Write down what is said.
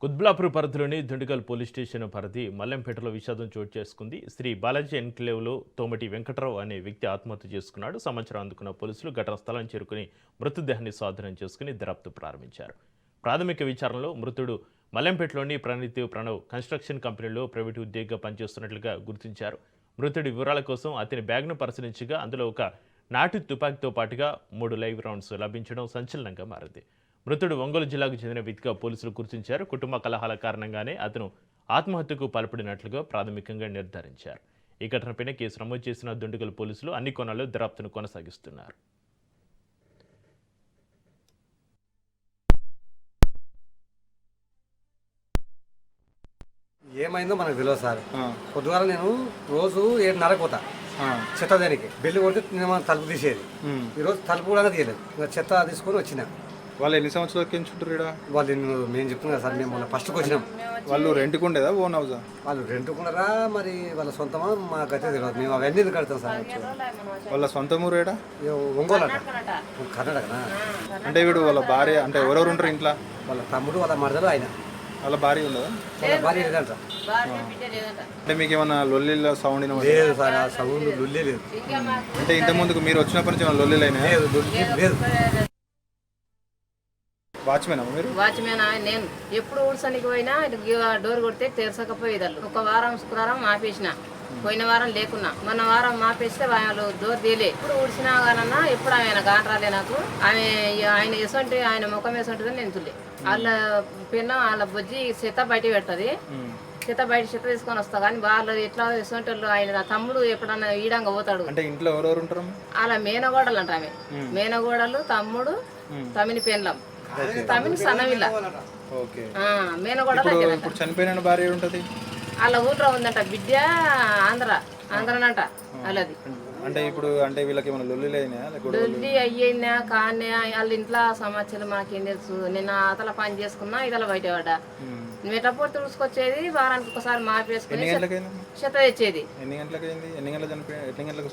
కుత్బులాపూర్ పరిధిలోని Dundigal police station పరిధి మల్లెంపేటలో విషాదం చోటు చేసుకుంది. శ్రీ బాలాజీ ఎన్క్లేవ్లో తోమటి వెంకట్రావు అనే వ్యక్తి ఆత్మహత్య చేసుకున్నాడు. సమాచారం అందుకున్న పోలీసులు ఘటనా స్థలం చేరుకుని మృతదేహాన్ని స్వాధీనం చేసుకుని దర్యాప్తు ప్రారంభించారు. ప్రాథమిక విచారణలో మృతుడు మల్లెంపేటలోని ప్రణవ్ కన్స్ట్రక్షన్ కంపెనీలో ప్రైవేటు ఉద్యోగిగా పనిచేస్తున్నట్లుగా గుర్తించారు. మృతుడి వివరాల కోసం అతని బ్యాగ్ను పరిశీలించగా అందులో ఒక నాటు తుపాకీతో పాటుగా 3 లైవ్ రౌండ్స్ లభించడం సంచలనంగా మారింది. మృతుడు ఒంగోలు జిల్లాకు చెందిన వ్యక్తిగా పోలీసులు గుర్తించారు. కుటుంబ కలహాల కారణంగానే అతను ఆత్మహత్యకు పాల్పడినట్లుగా ప్రాథమికంగా నిర్ధారించారు. ఈ ఘటనపైన కేసు నమోదు చేసిన దుండిగల్ పోలీసులు అన్ని కోణాల్లో దర్యాప్తును కొనసాగిస్తున్నారు. ఏమైందో మనకు తెలియదు సార్. పొద్దుగాల నేను రోజు 7:30 పోతా చెత్త దానికి బెల్లి కొడితే నేను తలుపు తీసేది. ఈరోజు తలుపు కూడా తీయలేదు. ఇంకా చెత్త తీసుకొని వచ్చిన. వాళ్ళు ఎన్ని సంవత్సరాలకి ఎంచుంటారు? వాళ్ళు మేము చెప్తున్నాం సార్, మేము మొన్న ఫస్ట్కి వచ్చినాం. వాళ్ళు రెంట్కి ఉండేదా ఓన్ హౌసా? వాళ్ళు రెంట్కున్నారా మరి వాళ్ళ సొంతమా మాకైతే తెలియదు. మేము అవన్నీ కడతాం సార్. వాళ్ళ సొంత ఊరేడా? ఒంగోలు అట, కర్ణాటకనా. అంటే వీడు వాళ్ళ భార్య అంటే ఎవరెవరు ఉంటారు ఇంట్లో? వాళ్ళ తమ్ముడు, వాళ్ళ మరదలు, ఆయన. వాళ్ళ భార్య ఉండదా? వాళ్ళ భార్య లేదంట. అంటే మీకు ఏమన్నా లొల్లిలో సౌండ్ లేదు సార్, ఆ సౌండ్ లొల్లి లేదు. అంటే ఇంత ముందుకు మీరు వచ్చినప్పటి నుంచి ఏమైనా లొల్లిలైనా? లేదు, లొల్లి లేదు. వాచ్మేనా మీరు? వాచ్మేనా? నేను ఎప్పుడు ఊడ్సనికి పోయినా డోర్ కొడితే తెరసకపోయేదాళ్ళు. ఒక వారం శుక్రవారం ఆపేసిన, పోయిన వారం లేకున్నా, మొన్న వారం ఆపేస్తే వాళ్ళు డోర్ తీయలే. ఎప్పుడు ఊడ్చినా కానన్నా ఎప్పుడు ఆయన గాంట్రాలే నాకు. ఆయన ఎసంటి ఆయన ముఖం వేసంటిదని నేను తులే. వాళ్ళ పిన్న వాళ్ళ బొజ్జి చెత్త బయట పెడుతుంది. చెత్త తీసుకొని వస్తా. కానీ వాళ్ళు ఎట్లా ఎసంటి వాళ్ళు, ఆయన తమ్ముడు ఎప్పుడన్నా ఈడంగా పోతాడు. అంటే ఇంట్లో ఎవరెవరు ఉంటారు? వాళ్ళ మేనగోడలు అంట. ఆమె మేనగోడలు, తమ్ముడు, తమిని పెండ్లం, తమిళ సన్నవిల్ల. మేనగోడలు. ఇప్పుడు చనిపోయిన భార్య ఉంటుంది వాళ్ళ ఊళ్ళో ఉందంట. బిడ్డ ఆంధ్రనంట వాళ్ళది. అంటే ఇప్పుడు అంటే వీళ్ళకి ఏమైనా లొల్లి అయ్యిందా కానీ వాళ్ళ ఇంట్లో సమస్యలు మాకేం తెలుసు. నేను అతల పని చేసుకున్నా, ఇతల బయట పడ్డా. మెటపోరు తుడుచుకొచ్చేది, వారానికి ఒకసారి మాపేసుకుని చెత్త తెచ్చేది. ఎన్ని గంటలకు నేను 8 గంటలకు